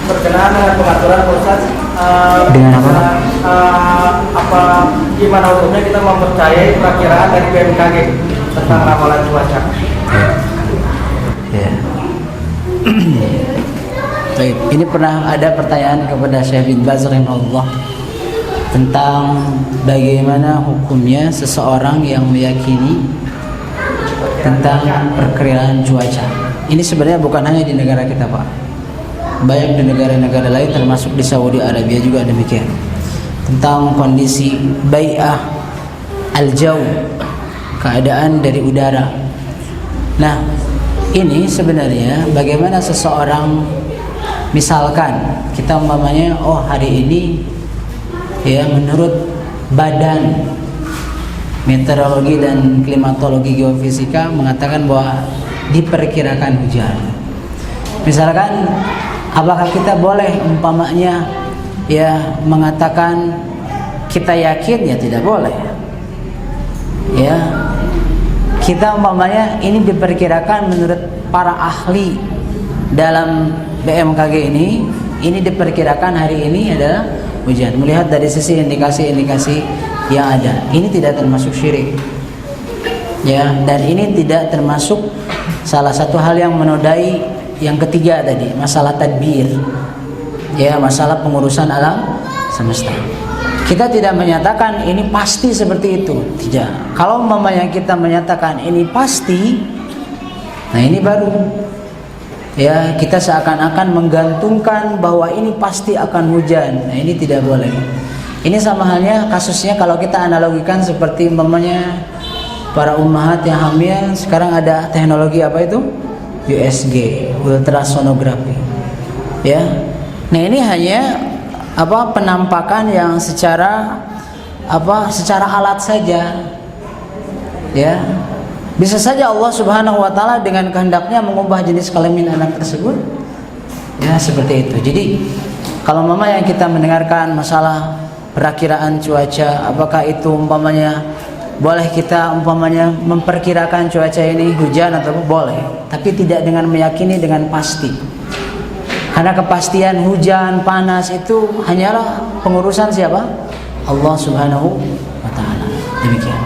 berkenaan dengan pengaturan Ustaz, Dengan apa? apa gimana hukumnya kita mempercayai perakiraan dari BMKG tentang ramalan cuaca? Ya. Baik, ini pernah ada pertanyaan kepada Syekh bin Baz rahimahullah tentang bagaimana hukumnya seseorang yang meyakini tentang perkiraan cuaca. Ini sebenarnya bukan hanya di negara kita, Pak. Banyak di negara-negara lain termasuk di Saudi Arabia juga demikian. Tentang kondisi bai'ah al-jaw, keadaan dari udara. Nah, ini sebenarnya bagaimana seseorang, misalkan kita umpamanya hari ini ya menurut Badan Meteorologi dan Klimatologi Geofisika mengatakan bahwa diperkirakan hujan. Misalkan apakah kita boleh umpamanya ya mengatakan kita yakin? Ya tidak boleh. Ya, kita umpamanya ini diperkirakan menurut para ahli dalam BMKG ini diperkirakan hari ini adalah hujan. Melihat dari sisi indikasi-indikasi yang ada, ini tidak termasuk syirik. Ya, dan ini tidak termasuk salah satu hal yang menodai yang ketiga tadi, masalah tadbir. Ya, masalah pengurusan alam semesta. Kita tidak menyatakan ini pasti seperti itu, tidak. Kalau umpamanya kita menyatakan ini pasti, nah ini baru ya kita seakan-akan menggantungkan bahwa ini pasti akan hujan. Nah, ini tidak boleh. Ini sama halnya kasusnya kalau kita analogikan seperti umpamanya para ummahat yang hamil sekarang ada teknologi apa itu? USG, ultrasonografi. Ya. Nah, ini hanya penampakan yang secara alat saja. Ya. Bisa saja Allah Subhanahu wa taala dengan kehendaknya mengubah jenis kelamin anak tersebut. Ya, seperti itu. Jadi, kalau yang kita mendengarkan masalah perakiraan cuaca, apakah itu umpamanya boleh kita umpamanya memperkirakan cuaca ini hujan atau boleh, tapi tidak dengan meyakini dengan pasti. Karena kepastian hujan, panas itu hanyalah pengurusan siapa? Allah Subhanahu wa taala. Demikian.